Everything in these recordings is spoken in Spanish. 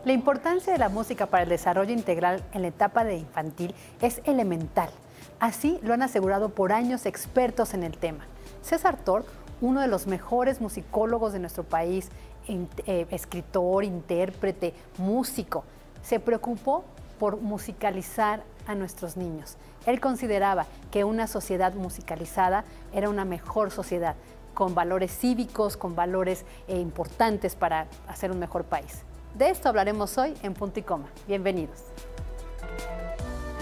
La importancia de la música para el desarrollo integral en la etapa de infantil es elemental. Así lo han asegurado por años expertos en el tema. César Tort, uno de los mejores musicólogos de nuestro país, escritor, intérprete, músico, se preocupó por musicalizar a nuestros niños. Él consideraba que una sociedad musicalizada era una mejor sociedad, con valores cívicos, con valores importantes para hacer un mejor país. De esto hablaremos hoy en Punto y Coma. Bienvenidos.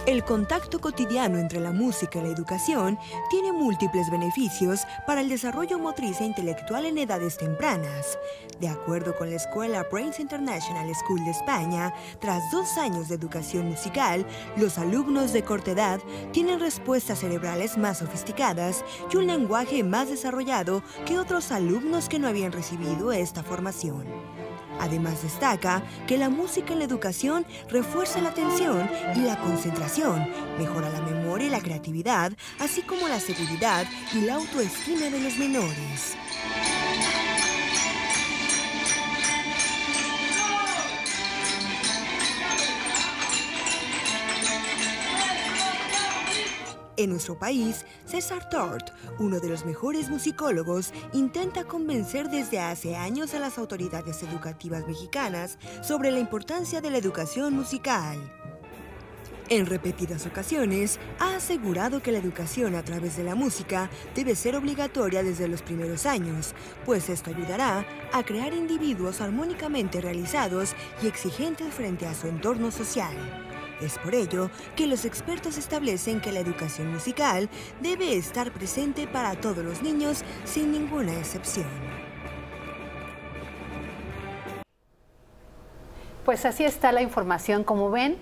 El contacto cotidiano entre la música y la educación tiene múltiples beneficios para el desarrollo motriz e intelectual en edades tempranas. De acuerdo con la escuela Brains International School de España, tras 2 años de educación musical, los alumnos de corta edad tienen respuestas cerebrales más sofisticadas y un lenguaje más desarrollado que otros alumnos que no habían recibido esta formación. Además, destaca que la música en la educación refuerza la atención y la concentración, mejora la memoria y la creatividad, así como la seguridad y la autoestima de los menores. En nuestro país, César Tort, uno de los mejores musicólogos, intenta convencer desde hace años a las autoridades educativas mexicanas sobre la importancia de la educación musical. En repetidas ocasiones, ha asegurado que la educación a través de la música debe ser obligatoria desde los primeros años, pues esto ayudará a crear individuos armónicamente realizados y exigentes frente a su entorno social. Es por ello que los expertos establecen que la educación musical debe estar presente para todos los niños sin ninguna excepción. Pues así está la información, como ven.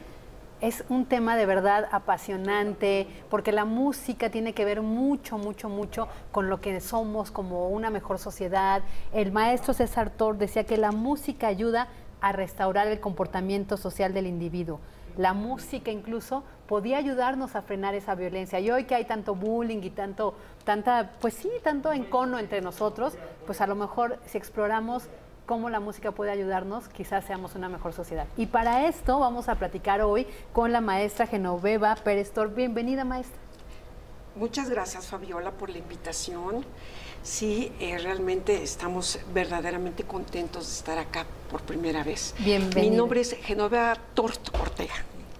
Es un tema de verdad apasionante, porque la música tiene que ver mucho con lo que somos como una mejor sociedad. El maestro César Tort decía que la música ayuda a restaurar el comportamiento social del individuo. La música incluso podía ayudarnos a frenar esa violencia. Y hoy que hay tanto bullying y tanto encono entre nosotros, pues a lo mejor si exploramos cómo la música puede ayudarnos, quizás seamos una mejor sociedad. Y para esto vamos a platicar hoy con la maestra Genoveva Pérez Tort. Bienvenida, maestra. Muchas gracias, Fabiola, por la invitación. Sí, realmente estamos verdaderamente contentos de estar acá por primera vez. Bienvenida. Mi nombre es Genoveva Tort Ortega.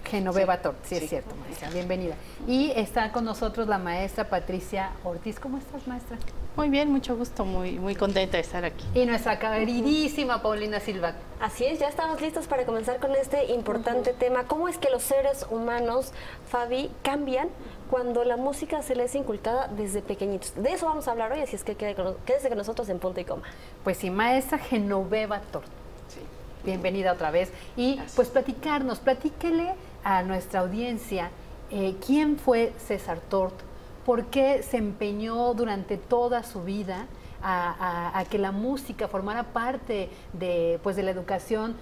Genoveva Tort, sí, es cierto, maestra. Bienvenida. Y está con nosotros la maestra Patricia Ortiz. ¿Cómo estás, maestra? Muy bien, mucho gusto, muy contenta de estar aquí. Y nuestra queridísima Paulina Silva. Así es, ya estamos listos para comenzar con este importante tema. ¿Cómo es que los seres humanos, Fabi, cambian cuando la música se les es inculcada desde pequeñitos? De eso vamos a hablar hoy, así es que quédese con nosotros en Punto y Coma. Pues sí, maestra Genoveva Tort. Sí. Bienvenida otra vez. Y gracias. Pues platíquele a nuestra audiencia quién fue César Tort, por qué se empeñó durante toda su vida a que la música formara parte de la educación,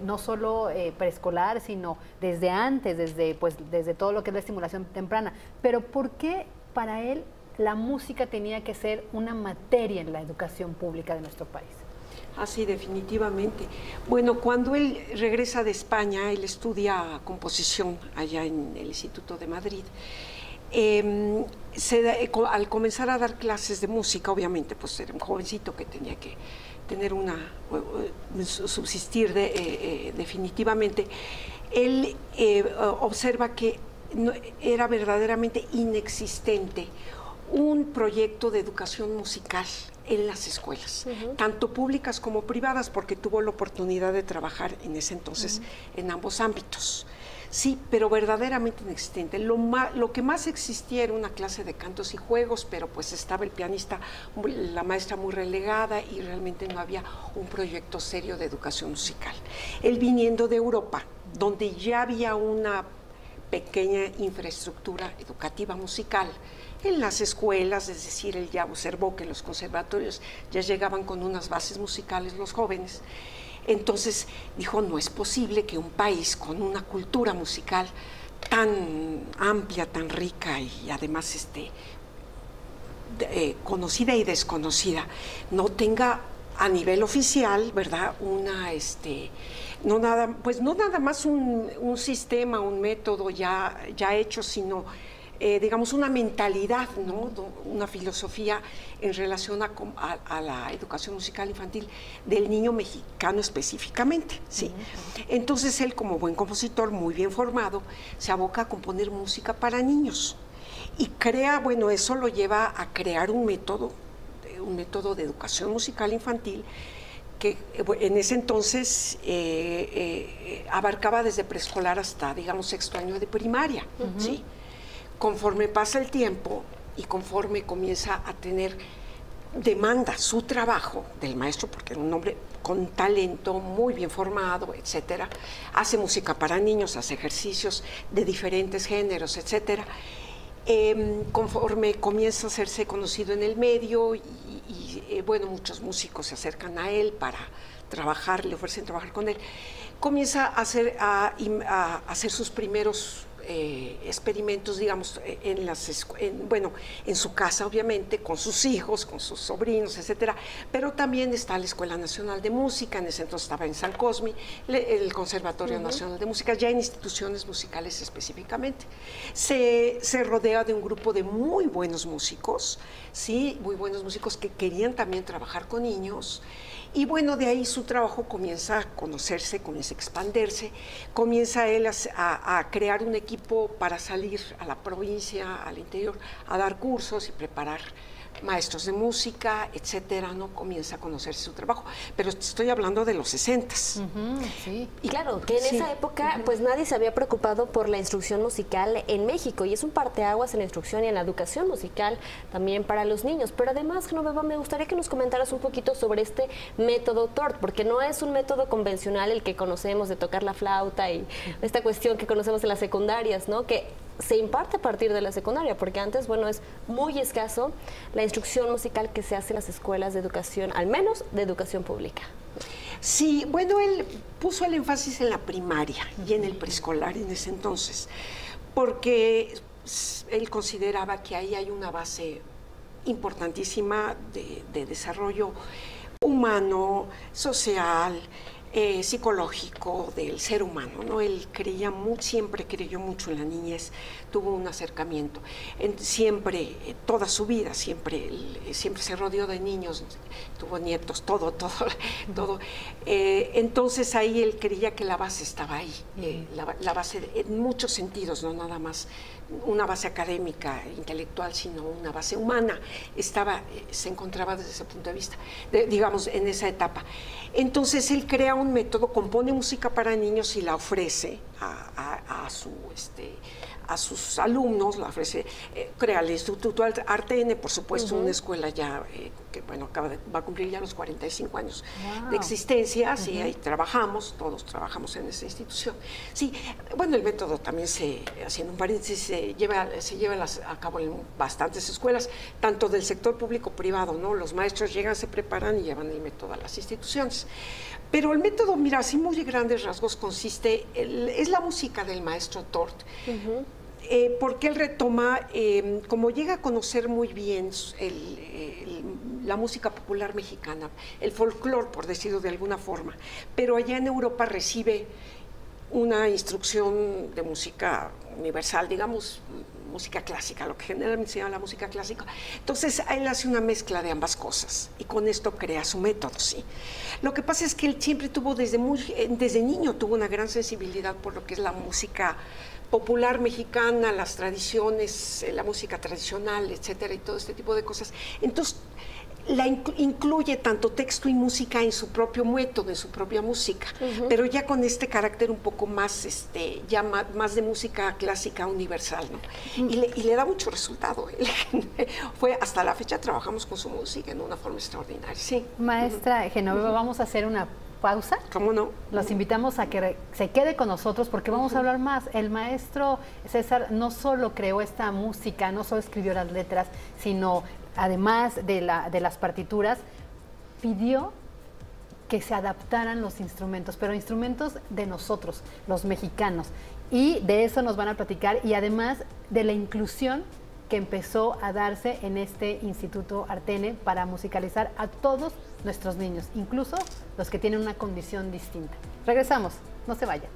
no solo preescolar, sino desde antes, desde todo lo que es la estimulación temprana. Pero ¿por qué para él la música tenía que ser una materia en la educación pública de nuestro país? Así, definitivamente. Bueno, cuando él regresa de España, él estudia composición allá en el Instituto de Madrid. Al comenzar a dar clases de música, obviamente, pues era un jovencito que tenía que tener subsistir definitivamente. Él observa que era verdaderamente inexistente un proyecto de educación musical en las escuelas, tanto públicas como privadas, porque tuvo la oportunidad de trabajar en ese entonces en ambos ámbitos. Sí, pero verdaderamente inexistente. Lo que más existía era una clase de cantos y juegos, pero pues estaba el pianista, la maestra muy relegada y realmente no había un proyecto serio de educación musical. Él viniendo de Europa, donde ya había una pequeña infraestructura educativa musical en las escuelas, es decir, él ya observó que en los conservatorios ya llegaban con unas bases musicales los jóvenes. Entonces dijo, no es posible que un país con una cultura musical tan amplia, tan rica y además conocida y desconocida, no tenga a nivel oficial, ¿verdad? No nada más un sistema, un método ya hecho, sino digamos una mentalidad, ¿no? Una filosofía en relación a la educación musical infantil del niño mexicano específicamente, ¿sí? Entonces él, como buen compositor, muy bien formado, se aboca a componer música para niños y crea, bueno, eso lo lleva a crear un método de educación musical infantil que en ese entonces abarcaba desde preescolar hasta, digamos, 6º año de primaria, ¿sí? Conforme pasa el tiempo y conforme comienza a tener demanda su trabajo del maestro, porque era un hombre con talento, muy bien formado, etcétera, hace música para niños, hace ejercicios de diferentes géneros, etcétera. Conforme comienza a hacerse conocido en el medio bueno, muchos músicos se acercan a él para trabajar, le ofrecen trabajar con él, comienza a hacer sus primeros experimentos, digamos, en su casa, obviamente, con sus hijos, con sus sobrinos, etcétera, pero también está la Escuela Nacional de Música, en ese entonces estaba en San Cosme, el Conservatorio Nacional de Música, ya en instituciones musicales específicamente. Se rodea de un grupo de muy buenos músicos, sí, muy buenos músicos que querían también trabajar con niños. Y bueno, de ahí su trabajo comienza a conocerse, comienza a expandirse, comienza él a crear un equipo para salir a la provincia, al interior, a dar cursos y preparar maestros de música, etcétera, ¿no? Comienza a conocerse su trabajo. Pero estoy hablando de los 60s. Sí. Y claro, que en esa época pues nadie se había preocupado por la instrucción musical en México, y es un parteaguas en la instrucción y en la educación musical también para los niños. Pero además, Genoveva, me gustaría que nos comentaras un poquito sobre este método Tort, porque no es un método convencional el que conocemos de tocar la flauta y esta cuestión que conocemos en las secundarias, ¿no? Que se imparte a partir de la secundaria, porque antes, bueno, es muy escaso la instrucción musical que se hace en las escuelas de educación, al menos de educación pública. Sí, bueno, él puso el énfasis en la primaria y en el preescolar en ese entonces, porque él consideraba que ahí hay una base importantísima de desarrollo humano, social, psicológico del ser humano, ¿no? Él siempre creyó mucho en la niñez, tuvo un acercamiento, siempre, toda su vida, siempre se rodeó de niños, tuvo nietos, todo. Entonces ahí él creía que la base estaba ahí, la base en muchos sentidos, no nada más una base académica, intelectual, sino una base humana, se encontraba desde ese punto de vista, digamos, en esa etapa. Entonces él crea un método, compone música para niños y la ofrece a sus alumnos, la ofrece, crea el Instituto Artene, por supuesto, una escuela ya que, bueno, va a cumplir ya los 45 años de existencia, sí, ahí todos trabajamos en esa institución. Sí, bueno, el método también haciendo un paréntesis, se lleva a cabo en bastantes escuelas, tanto del sector público-privado, ¿no? Los maestros llegan, se preparan y llevan el método a las instituciones. Pero el método, mira, así muy grandes rasgos consiste, es la música del maestro Tort, porque él retoma, como llega a conocer muy bien la música popular mexicana, el folclore, por decirlo de alguna forma, pero allá en Europa recibe una instrucción de música universal, digamos, música clásica, lo que generalmente se llama la música clásica. Entonces, él hace una mezcla de ambas cosas y con esto crea su método, ¿sí? Lo que pasa es que él siempre tuvo, desde niño, tuvo una gran sensibilidad por lo que es la música popular mexicana, las tradiciones, la música tradicional, etcétera, y todo este tipo de cosas. Entonces, incluye tanto texto y música en su propio método, en su propia música, pero ya con este carácter un poco más, ya más de música clásica universal, ¿no? Y le da mucho resultado. Hasta la fecha trabajamos con su música en una forma extraordinaria. Sí. Maestra Genoveva, vamos a hacer una pausa. ¿Cómo no? Los invitamos a que se quede con nosotros porque vamos a hablar más. El maestro César no solo creó esta música, no solo escribió las letras, sino además de las partituras, pidió que se adaptaran los instrumentos, pero instrumentos de nosotros, los mexicanos. Y de eso nos van a platicar, y además de la inclusión que empezó a darse en este Instituto Artene para musicalizar a todos nuestros niños, incluso los que tienen una condición distinta. Regresamos, no se vayan.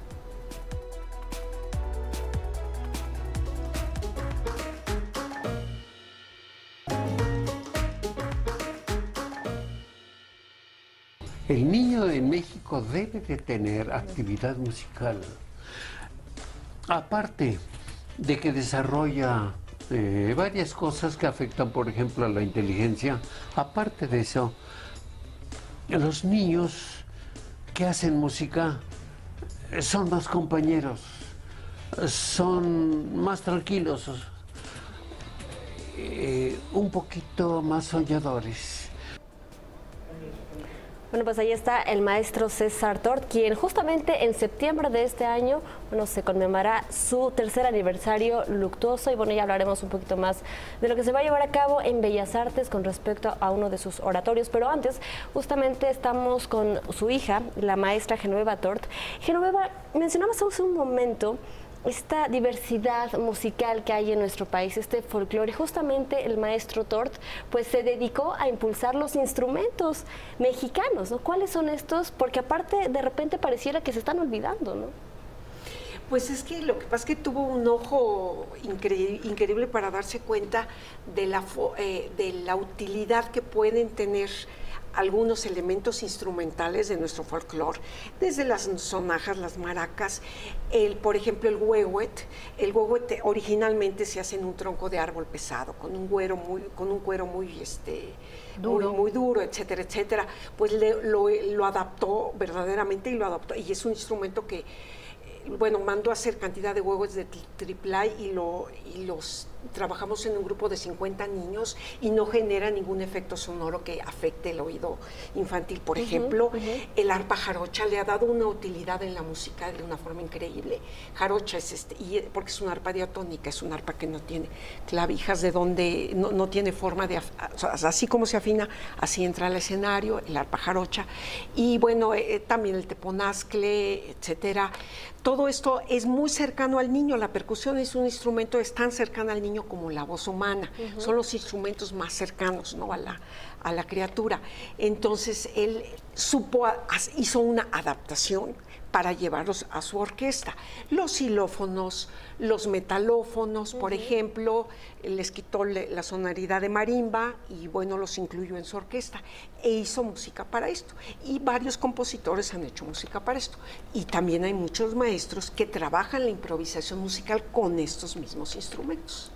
El niño en México debe de tener actividad musical. Aparte de que desarrolla varias cosas que afectan, por ejemplo, a la inteligencia, aparte de eso, los niños que hacen música son más compañeros, son más tranquilos, un poquito más soñadores. Bueno, pues ahí está el maestro César Tort, quien justamente en septiembre de este año, bueno, se conmemorará su tercer aniversario luctuoso y bueno, ya hablaremos un poquito más de lo que se va a llevar a cabo en Bellas Artes con respecto a uno de sus oratorios, pero antes justamente estamos con su hija, la maestra Genoveva Tort. Genoveva, mencionabas hace un momento esta diversidad musical que hay en nuestro país, este folclore. Justamente el maestro Tort pues se dedicó a impulsar los instrumentos mexicanos, ¿no? ¿Cuáles son estos? Porque aparte de repente pareciera que se están olvidando, ¿no? Pues es que lo que pasa es que tuvo un ojo increíble para darse cuenta de la utilidad que pueden tener algunos elementos instrumentales de nuestro folclore, desde las sonajas, las maracas, por ejemplo el huehuet. El huehuet originalmente se hace en un tronco de árbol pesado, con un cuero muy duro, muy duro, etcétera, etcétera. Pues lo adaptó verdaderamente y es un instrumento que, bueno, mandó a hacer cantidad de huevos de triplay y los trabajamos en un grupo de 50 niños y no genera ningún efecto sonoro que afecte el oído infantil. Por ejemplo, el arpa jarocha le ha dado una utilidad en la música de una forma increíble. Jarocha es porque es una arpa diatónica, es una arpa que no tiene clavijas, de donde no tiene forma de, o sea, así como se afina, así entra al escenario, el arpa jarocha. Y bueno, también el teponazcle, etcétera. Todo esto es muy cercano al niño. La percusión es un instrumento, es tan cercano al niño como la voz humana. Son los instrumentos más cercanos, ¿no?, a la criatura. Entonces él hizo una adaptación para llevarlos a su orquesta. Los xilófonos, los metalófonos, por ejemplo, les quitó la sonoridad de marimba y bueno, los incluyó en su orquesta e hizo música para esto. Y varios compositores han hecho música para esto. Y también hay muchos maestros que trabajan la improvisación musical con estos mismos instrumentos.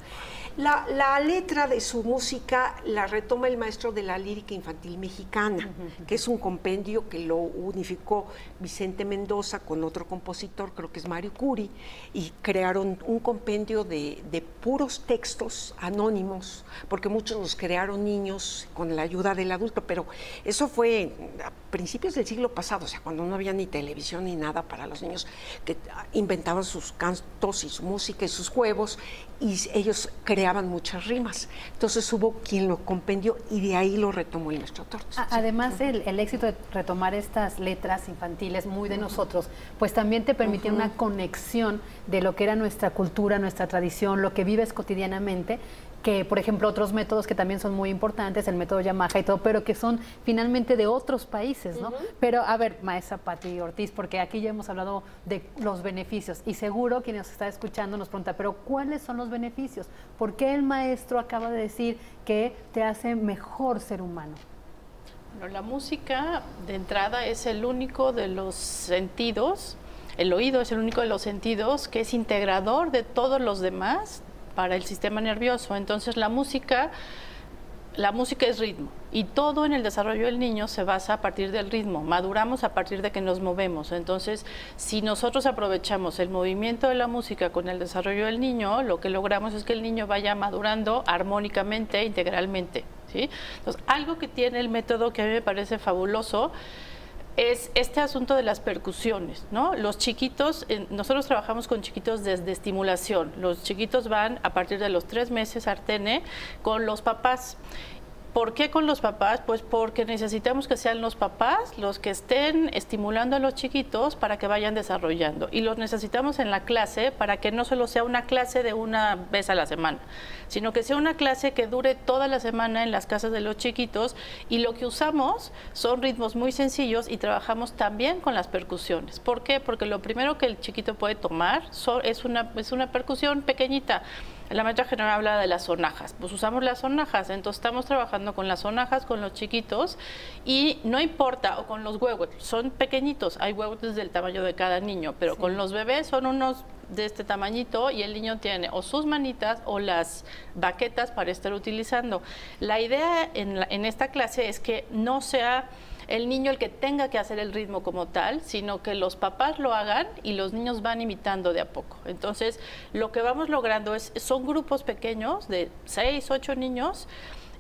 La letra de su música la retoma el maestro de la lírica infantil mexicana, que es un compendio que lo unificó Vicente Mendoza con otro compositor, creo que es Mario Curi, y crearon un compendio de puros textos anónimos, porque muchos los crearon niños con la ayuda del adulto, pero eso fue a principios del siglo pasado, o sea, cuando no había ni televisión ni nada para los niños, que inventaban sus cantos y su música y sus juegos, y ellos creaban muchas rimas. Entonces hubo quien lo compendió y de ahí lo retomó el maestro Tort. Además, el éxito de retomar estas letras infantiles muy de nosotros, pues también te permitía una conexión de lo que era nuestra cultura, nuestra tradición, lo que vives cotidianamente, que por ejemplo otros métodos que también son muy importantes, el método Yamaha y todo, pero que son finalmente de otros países, ¿no? Pero a ver, maestra Pati Ortiz, porque aquí ya hemos hablado de los beneficios y seguro quien nos está escuchando nos pregunta, pero ¿cuáles son los beneficios? ¿Por qué el maestro acaba de decir que te hace mejor ser humano? Bueno, la música de entrada es el único de los sentidos, el oído es el único de los sentidos que es integrador de todos los demás para el sistema nervioso. Entonces la música es ritmo y todo en el desarrollo del niño se basa a partir del ritmo, maduramos a partir de que nos movemos. Entonces si nosotros aprovechamos el movimiento de la música con el desarrollo del niño, lo que logramos es que el niño vaya madurando armónicamente, integralmente, ¿sí? Entonces algo que tiene el método que a mí me parece fabuloso es este asunto de las percusiones, ¿no? Los chiquitos, nosotros trabajamos con chiquitos desde estimulación. Los chiquitos van a partir de los 3 meses a Artene con los papás ¿Por qué con los papás? Pues porque necesitamos que sean los papás los que estén estimulando a los chiquitos para que vayan desarrollando. Y los necesitamos en la clase para que no solo sea una clase de una vez a la semana, sino que sea una clase que dure toda la semana en las casas de los chiquitos. Y lo que usamos son ritmos muy sencillos y trabajamos también con las percusiones. ¿Por qué? Porque lo primero que el chiquito puede tomar es una percusión pequeñita. La maestra general habla de las sonajas, pues usamos las sonajas, entonces estamos trabajando con las sonajas, con los chiquitos, y no importa, o con los huevos, son pequeñitos, hay huevos del tamaño de cada niño, pero con los bebés son unos de este tamañito y el niño tiene o sus manitas o las baquetas para estar utilizando. La idea en esta clase es que no sea el niño el que tenga que hacer el ritmo como tal, sino que los papás lo hagan y los niños van imitando de a poco. Entonces, lo que vamos logrando son grupos pequeños de 6, 8 niños,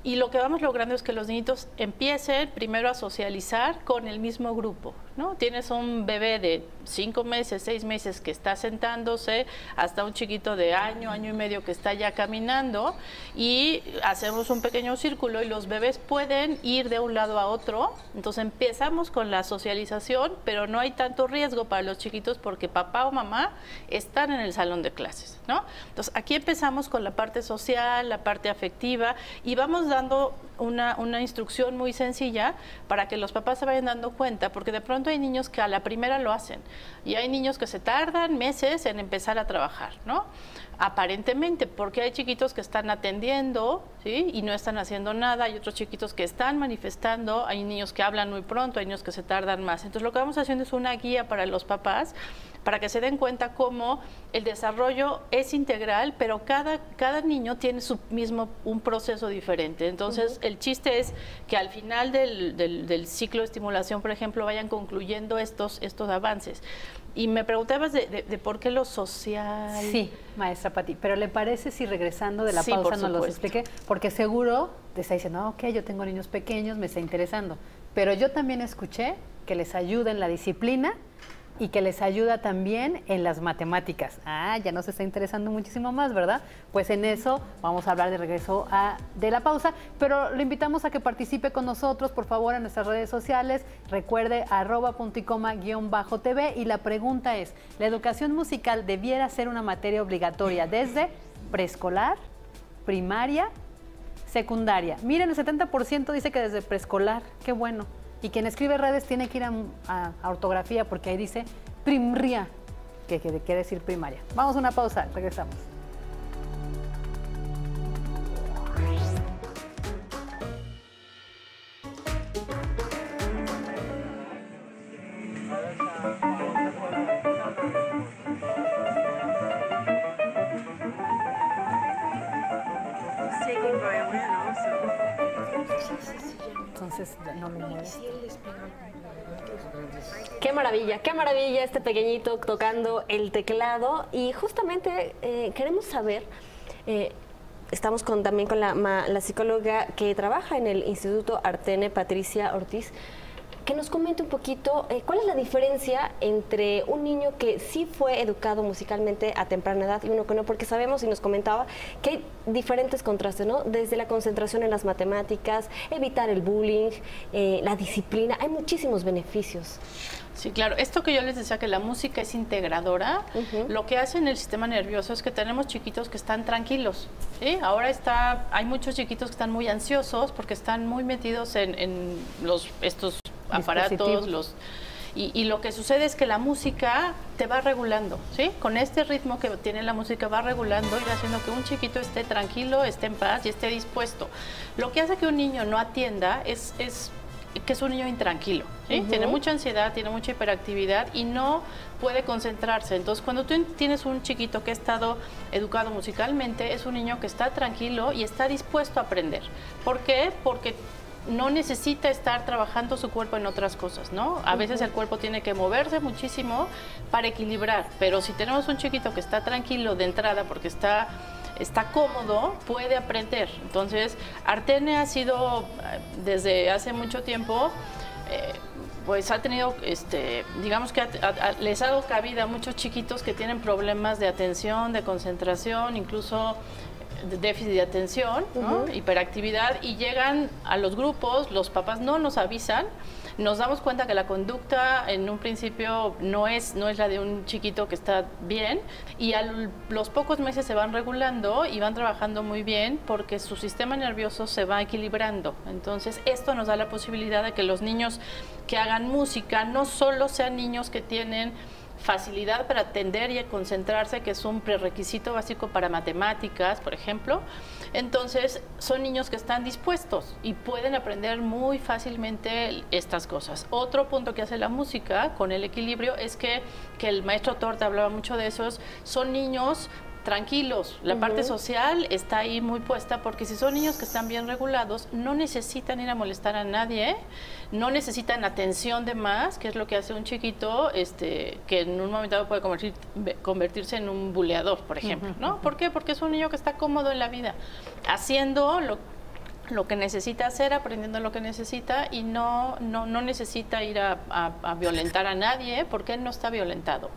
y lo que vamos logrando es que los niñitos empiecen primero a socializar con el mismo grupo, ¿no? Tienes un bebé de 5 meses, 6 meses que está sentándose, hasta un chiquito de año y medio que está ya caminando, y hacemos un pequeño círculo y los bebés pueden ir de un lado a otro. Entonces empezamos con la socialización, pero no hay tanto riesgo para los chiquitos porque papá o mamá están en el salón de clases, ¿no? Entonces aquí empezamos con la parte social, la parte afectiva, y vamos dando una instrucción muy sencilla para que los papás se vayan dando cuenta, porque de pronto hay niños que a la primera lo hacen y hay niños que se tardan meses en empezar a trabajar, ¿no? Aparentemente, porque hay chiquitos que están atendiendo, ¿sí?, y no están haciendo nada, hay otros chiquitos que están manifestando, hay niños que hablan muy pronto, hay niños que se tardan más. Entonces lo que vamos haciendo es una guía para los papás, para que se den cuenta cómo el desarrollo es integral, pero cada niño tiene un proceso diferente. Entonces, el chiste es que al final del ciclo de estimulación, por ejemplo, vayan concluyendo estos avances. Y me preguntabas de por qué lo social. Sí, maestra Pati, pero ¿le parece si regresando de la pausa nos los explique? Porque seguro te está diciendo, ok, yo tengo niños pequeños, me está interesando, pero yo también escuché que les ayuda en la disciplina y que les ayuda también en las matemáticas. Ah, ya nos está interesando muchísimo más, ¿verdad? Pues en eso vamos a hablar de regreso de la pausa, pero lo invitamos a que participe con nosotros, por favor, en nuestras redes sociales. Recuerde @puntoycoma_TV, y la pregunta es, ¿la educación musical debiera ser una materia obligatoria desde preescolar, primaria, secundaria? Miren, el 70% dice que desde preescolar. Qué bueno. Y quien escribe redes tiene que ir a ortografía, porque ahí dice primria, que quiere decir primaria. Vamos a una pausa, regresamos. Entonces no lo mueve. Qué maravilla este pequeñito tocando el teclado. Y justamente queremos saber, estamos también con la psicóloga que trabaja en el Instituto Artene, Patricia Ortiz, que nos comente un poquito cuál es la diferencia entre un niño que sí fue educado musicalmente a temprana edad y uno que no, porque sabemos, y nos comentaba, que hay diferentes contrastes, ¿no? Desde la concentración en las matemáticas, evitar el bullying, la disciplina, hay muchísimos beneficios. Sí, claro. Esto que yo les decía, que la música es integradora, lo que hace en el sistema nervioso es que tenemos chiquitos que están tranquilos, ¿sí? Ahora hay muchos chiquitos que están muy ansiosos porque están muy metidos en estos aparatos, y lo que sucede es que la música te va regulando, ¿sí? Con este ritmo que tiene la música va regulando y haciendo que un chiquito esté tranquilo, esté en paz y esté dispuesto. Lo que hace que un niño no atienda es que es un niño intranquilo, ¿sí? Tiene mucha ansiedad, tiene mucha hiperactividad y no puede concentrarse. Entonces, cuando tú tienes un chiquito que ha estado educado musicalmente, es un niño que está tranquilo y está dispuesto a aprender. ¿Por qué? Porque no necesita estar trabajando su cuerpo en otras cosas, ¿no? A veces el cuerpo tiene que moverse muchísimo para equilibrar, pero si tenemos un chiquito que está tranquilo de entrada porque está cómodo, puede aprender. Entonces, Artene ha sido, desde hace mucho tiempo, pues ha tenido, digamos que les ha dado cabida a muchos chiquitos que tienen problemas de atención, de concentración, incluso déficit de atención, ¿no? Hiperactividad, y llegan a los grupos, los papás no nos avisan, nos damos cuenta que la conducta en un principio no es la de un chiquito que está bien, y a los pocos meses se van regulando y van trabajando muy bien porque su sistema nervioso se va equilibrando. Entonces esto nos da la posibilidad de que los niños que hagan música no solo sean niños que tienen facilidad para atender y concentrarse, que es un prerequisito básico para matemáticas, por ejemplo. Entonces, son niños que están dispuestos y pueden aprender muy fácilmente estas cosas. Otro punto que hace la música con el equilibrio es que el maestro Torta hablaba mucho de esos, son niños tranquilos. La parte social está ahí muy puesta, porque si son niños que están bien regulados, no necesitan ir a molestar a nadie, no necesitan atención de más, que es lo que hace un chiquito que en un momento dado puede convertirse en un buleador, por ejemplo, ¿no? ¿Por qué? Porque es un niño que está cómodo en la vida, haciendo lo que necesita hacer, aprendiendo lo que necesita, y no necesita ir a violentar a nadie, porque él no está violentado.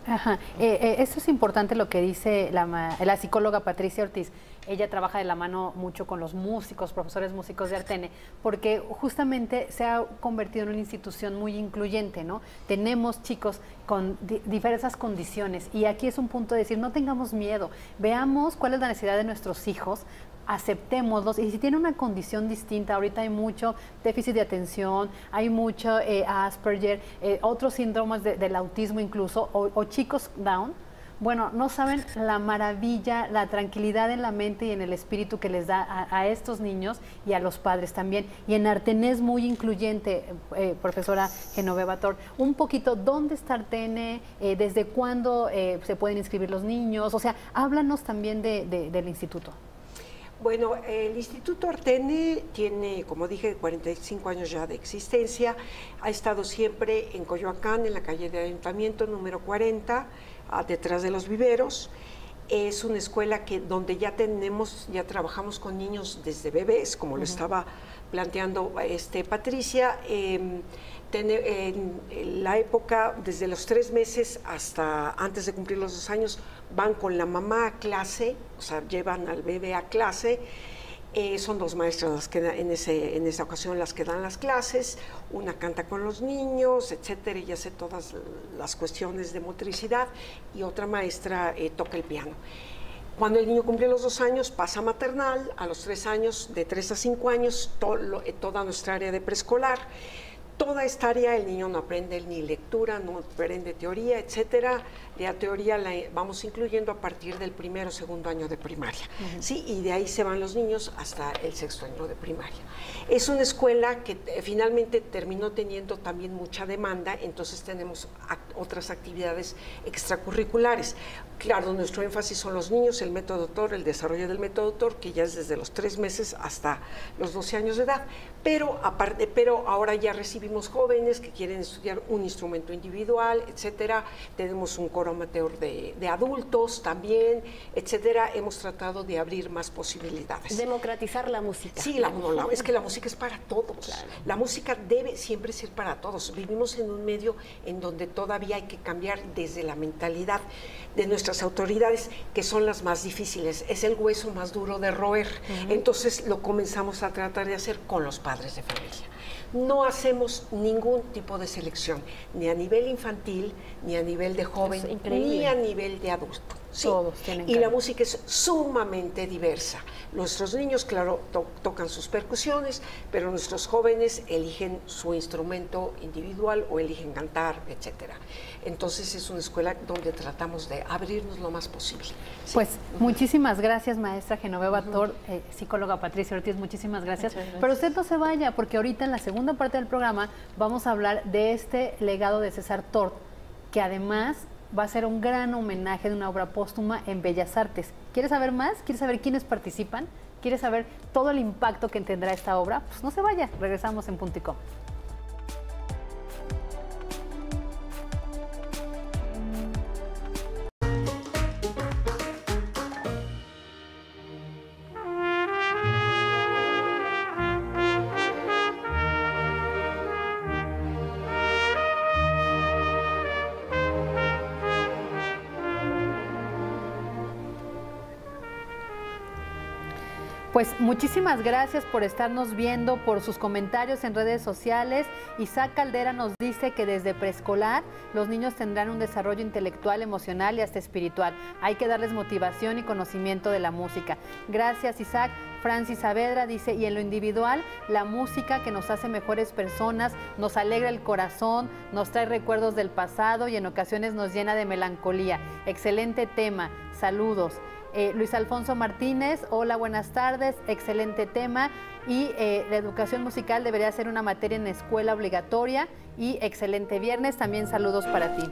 Ajá. Esto es importante lo que dice la psicóloga Patricia Ortiz. Ella trabaja de la mano mucho con los músicos, profesores músicos de Artene, porque justamente se ha convertido en una institución muy incluyente, ¿no? Tenemos chicos con diversas condiciones, y aquí es un punto de decir, no tengamos miedo, veamos cuál es la necesidad de nuestros hijos, aceptémoslos, y si tiene una condición distinta, ahorita hay mucho déficit de atención, hay mucho Asperger, otros síndromes del autismo incluso, o chicos Down. Bueno, no saben la maravilla, la tranquilidad en la mente y en el espíritu que les da a estos niños y a los padres también. Y en Artene es muy incluyente, profesora Genoveva Tort. Un poquito, ¿dónde está Artene? ¿Desde cuándo se pueden inscribir los niños? O sea, háblanos también del instituto. Bueno, el Instituto Artene tiene, como dije, 45 años ya de existencia. Ha estado siempre en Coyoacán, en la calle de Ayuntamiento, número 40, detrás de los viveros. Es una escuela donde ya trabajamos con niños desde bebés, como lo estaba planteando Patricia. En la época, desde los 3 meses hasta antes de cumplir los 2 años, van con la mamá a clase, o sea, llevan al bebé a clase. Son 2 maestras las que en esa ocasión las que dan las clases, una canta con los niños, etcétera, y hace todas las cuestiones de motricidad, y otra maestra toca el piano. Cuando el niño cumple los 2 años, pasa a maternal, a los 3 años, de 3 a 5 años, toda nuestra área de preescolar. Toda esta área el niño no aprende ni lectura, no aprende teoría, etcétera. La teoría la vamos incluyendo a partir del 1.º o 2.º año de primaria, ¿sí? Y de ahí se van los niños hasta el 6.º año de primaria. Es una escuela que finalmente terminó teniendo también mucha demanda, entonces tenemos otras actividades extracurriculares. Claro, nuestro énfasis son los niños, el método TOR, el desarrollo del método TOR, que ya es desde los 3 meses hasta los 12 años de edad. Pero ahora ya recibimos jóvenes que quieren estudiar un instrumento individual, etcétera. Tenemos un coro amateur de adultos también, etcétera. Hemos tratado de abrir más posibilidades. Democratizar la música. Sí, es que la música es para todos. Claro. La música debe siempre ser para todos. Vivimos en un medio en donde todavía hay que cambiar desde la mentalidad de nuestras autoridades, que son las más difíciles. Es el hueso más duro de roer. Entonces lo comenzamos a tratar de hacer con los padres de familia. No hacemos ningún tipo de selección, ni a nivel infantil, ni a nivel de joven, ni a nivel de adulto. Sí. Todos tienen y la música es sumamente diversa. Nuestros niños, claro, tocan sus percusiones, pero nuestros jóvenes eligen su instrumento individual o eligen cantar, etcétera. Entonces es una escuela donde tratamos de abrirnos lo más posible. Sí. Pues muchísimas gracias, maestra Genoveva Tort, psicóloga Patricia Ortiz, muchísimas gracias. Pero usted no se vaya, porque ahorita en la segunda parte del programa vamos a hablar de este legado de César Tort, que además va a ser un gran homenaje de una obra póstuma en Bellas Artes. ¿Quieres saber más? ¿Quieres saber quiénes participan? ¿Quieres saber todo el impacto que tendrá esta obra? Pues no se vaya, regresamos en Punto y Com. Pues muchísimas gracias por estarnos viendo, por sus comentarios en redes sociales. Isaac Caldera nos dice que desde preescolar los niños tendrán un desarrollo intelectual, emocional y hasta espiritual. Hay que darles motivación y conocimiento de la música. Gracias, Isaac. Francis Saavedra dice, y en lo individual, la música que nos hace mejores personas, nos alegra el corazón, nos trae recuerdos del pasado y en ocasiones nos llena de melancolía. Excelente tema, saludos. Luis Alfonso Martínez, hola, buenas tardes, excelente tema. Y la educación musical debería ser una materia en escuela obligatoria. Y excelente viernes, también saludos para ti.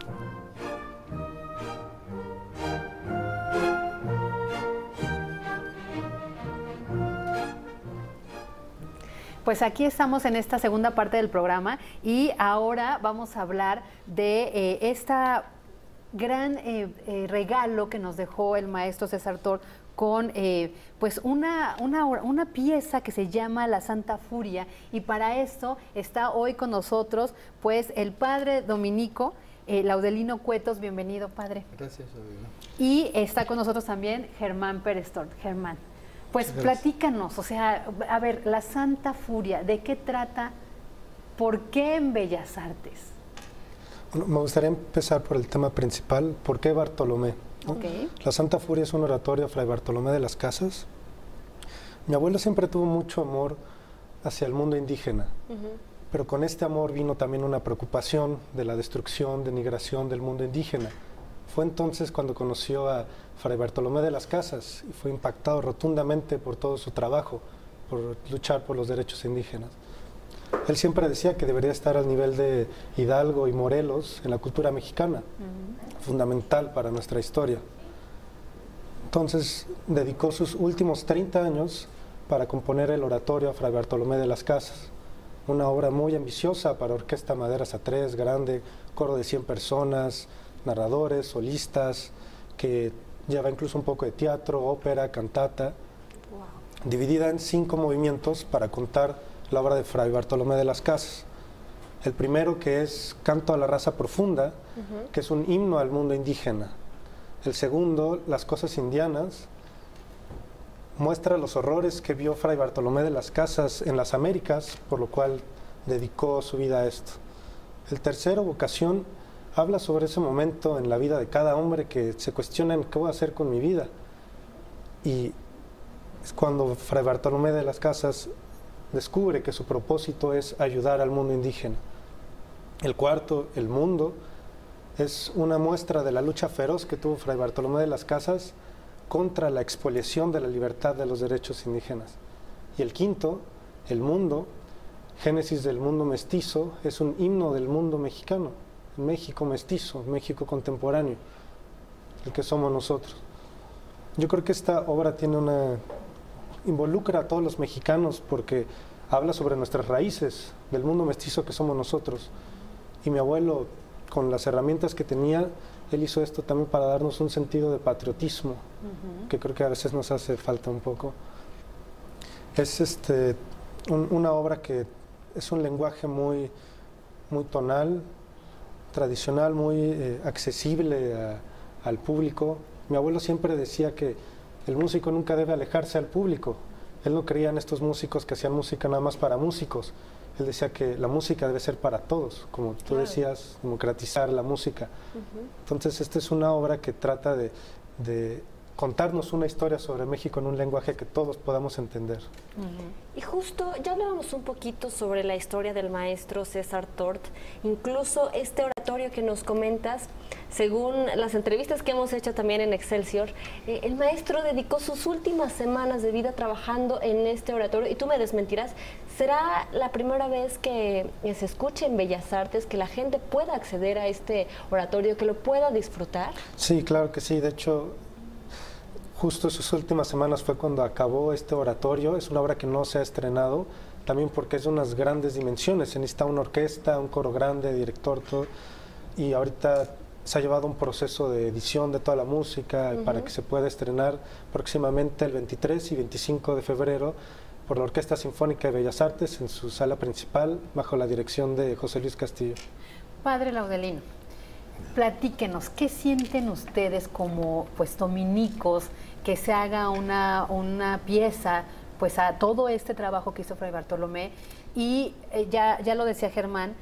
Pues aquí estamos en esta segunda parte del programa y ahora vamos a hablar de esta gran regalo que nos dejó el maestro César Tort con pues una pieza que se llama La Santa Furia, y para esto está hoy con nosotros pues el padre dominico Laudelino Cuetos. Bienvenido, padre. Gracias, Adriana. Y está con nosotros también Germán Pérez Tort. Germán, pues platícanos, o sea, a ver, La Santa Furia, ¿de qué trata? ¿Por qué en Bellas Artes? Bueno, me gustaría empezar por el tema principal, ¿por qué Bartolomé? ¿no? Okay. La Santa Furia es un oratorio a Fray Bartolomé de las Casas. Mi abuelo siempre tuvo mucho amor hacia el mundo indígena, pero con este amor vino también una preocupación de la destrucción, denigración del mundo indígena. Fue entonces cuando conoció a Fray Bartolomé de las Casas y fue impactado rotundamente por todo su trabajo, por luchar por los derechos indígenas. Él siempre decía que debería estar al nivel de Hidalgo y Morelos en la cultura mexicana, fundamental para nuestra historia. Entonces dedicó sus últimos 30 años para componer el oratorio a Fray Bartolomé de las Casas, una obra muy ambiciosa para orquesta maderas a tres, grande, coro de 100 personas, narradores, solistas, que lleva incluso un poco de teatro, ópera, cantata, dividida en 5 movimientos para contar la obra de Fray Bartolomé de las Casas. El primero, que es Canto a la Raza Profunda, que es un himno al mundo indígena. El segundo, Las Cosas Indianas, muestra los horrores que vio Fray Bartolomé de las Casas en las Américas, por lo cual dedicó su vida a esto. El tercero, Vocación, habla sobre ese momento en la vida de cada hombre que se cuestionan qué voy a hacer con mi vida. Y es cuando Fray Bartolomé de las Casas descubre que su propósito es ayudar al mundo indígena. El cuarto, El Mundo, es una muestra de la lucha feroz que tuvo Fray Bartolomé de las Casas contra la expoliación de la libertad de los derechos indígenas. Y el quinto, El Mundo, Génesis del mundo mestizo, es un himno del mundo mexicano, México mestizo, México contemporáneo, el que somos nosotros. Yo creo que esta obra involucra a todos los mexicanos porque habla sobre nuestras raíces, del mundo mestizo que somos nosotros. Y mi abuelo, con las herramientas que tenía, él hizo esto también para darnos un sentido de patriotismo, que creo que a veces nos hace falta un poco. Es una obra que es un lenguaje muy tonal, tradicional, muy accesible al público. Mi abuelo siempre decía que el músico nunca debe alejarse al público. Él no creía en estos músicos que hacían música nada más para músicos. Él decía que la música debe ser para todos, como tú decías, democratizar la música. Entonces esta es una obra que trata de contarnos una historia sobre México en un lenguaje que todos podamos entender. Y justo, ya hablábamos un poquito sobre la historia del maestro César Tort, incluso este oratorio que nos comentas, según las entrevistas que hemos hecho también en Excelsior, el maestro dedicó sus últimas semanas de vida trabajando en este oratorio, y tú me desmentirás, ¿será la primera vez que se escuche en Bellas Artes, que la gente pueda acceder a este oratorio, que lo pueda disfrutar? Sí, claro que sí, de hecho justo sus últimas semanas fue cuando acabó este oratorio. Es una obra que no se ha estrenado, también porque es de unas grandes dimensiones. Se necesita una orquesta, un coro grande, director, todo. Y ahorita se ha llevado un proceso de edición de toda la música para que se pueda estrenar próximamente el 23 y 25 de febrero por la Orquesta Sinfónica de Bellas Artes en su sala principal, bajo la dirección de José Luis Castillo. Padre Laudelino, platíquenos, ¿qué sienten ustedes como pues dominicos que se haga una pieza pues a todo este trabajo que hizo Fray Bartolomé, y ya lo decía Germán,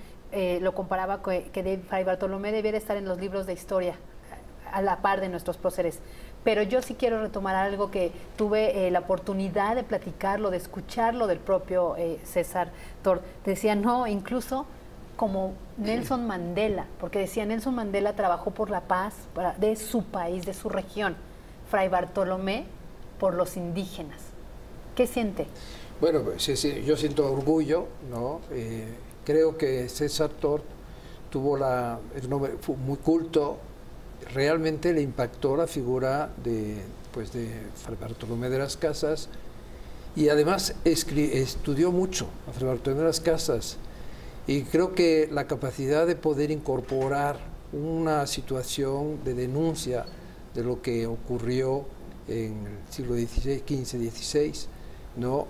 lo comparaba que Fray Bartolomé debiera estar en los libros de historia a la par de nuestros próceres. Pero yo sí quiero retomar algo que tuve la oportunidad de platicarlo, de escucharlo del propio César Tort. Decía, no, incluso como Nelson Mandela, porque decía, Nelson Mandela trabajó por la paz de su país, de su región. Fray Bartolomé por los indígenas. ¿Qué siente? Bueno, sí, yo siento orgullo, ¿no? Creo que César Tort tuvo el nombre, fue muy culto, realmente le impactó la figura de Fray Bartolomé de las Casas, y además estudió mucho a Fray Bartolomé de las Casas, y creo que la capacidad de poder incorporar una situación de denuncia de lo que ocurrió en el siglo XVI, XV, XVI, ¿no?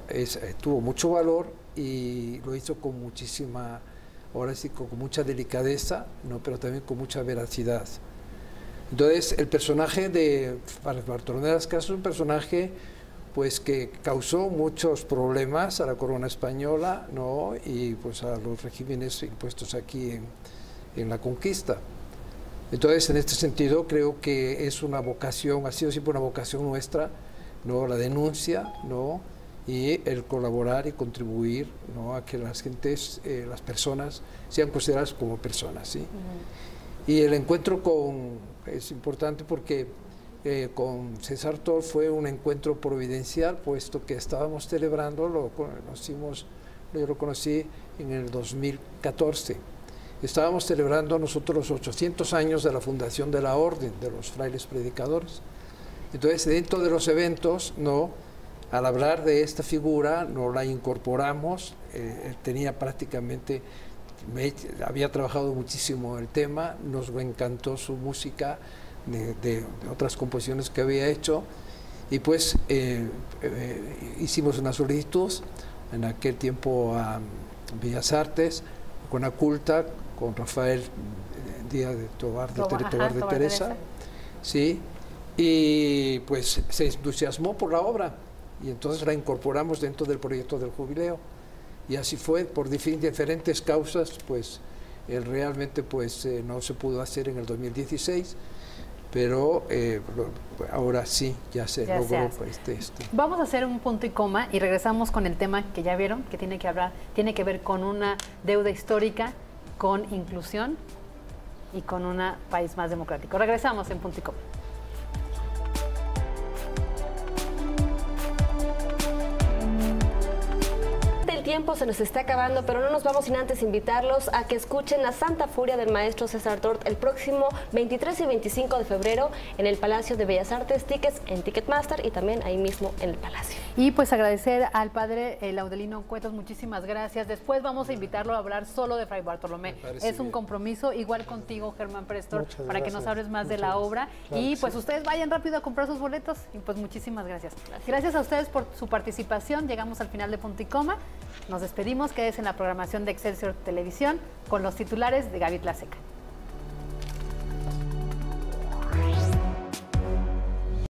Tuvo mucho valor y lo hizo con muchísima, ahora sí, con mucha delicadeza, ¿no? Pero también con mucha veracidad. Entonces, el personaje de Bartolomé de las Casas es un personaje pues que causó muchos problemas a la corona española, ¿no? Y pues a los regímenes impuestos aquí en la conquista. Entonces, en este sentido, creo que es una vocación, ha sido siempre una vocación nuestra, ¿no? La denuncia, ¿no? Y el colaborar y contribuir, ¿no? A que las gentes, las personas, sean consideradas como personas, ¿sí? Y el encuentro es importante porque con César Tort fue un encuentro providencial, puesto que estábamos celebrando, yo lo conocí en el 2014. Estábamos celebrando nosotros los 800 años de la fundación de la Orden de los Frailes Predicadores. Entonces, dentro de los eventos, ¿no? Al hablar de esta figura, no la incorporamos, tenía prácticamente, había trabajado muchísimo el tema, nos encantó su música, de otras composiciones que había hecho, y pues hicimos una solicitud en aquel tiempo a Bellas Artes, con Aculta, con Rafael Díaz de Tobar de Teresa, ¿sí? Y pues se entusiasmó por la obra, y entonces la incorporamos dentro del proyecto del jubileo, y así fue, por diferentes causas, pues realmente pues no se pudo hacer en el 2016, pero ahora sí, ya se logró. Vamos a hacer un punto y coma y regresamos con el tema que ya vieron, que tiene que ver con una deuda histórica, con inclusión y con un país más democrático. Regresamos en punto y coma. El tiempo se nos está acabando, pero no nos vamos sin antes invitarlos a que escuchen La Santa Furia del maestro César Tort el próximo 23 y 25 de febrero en el Palacio de Bellas Artes, tickets en Ticketmaster y también ahí mismo en el Palacio. Y pues agradecer al padre Laudelino Cuetos, muchísimas gracias. Después vamos a invitarlo a hablar solo de Fray Bartolomé. Es un compromiso, igual contigo, Germán Prestor, para que nos hables más de la obra. Claro, y pues ustedes vayan rápido a comprar sus boletos y pues muchísimas gracias. Gracias a ustedes por su participación. Llegamos al final de Punto y Coma. Nos despedimos, quédese en la programación de Excelsior Televisión con los titulares de Gaby Tlaseca.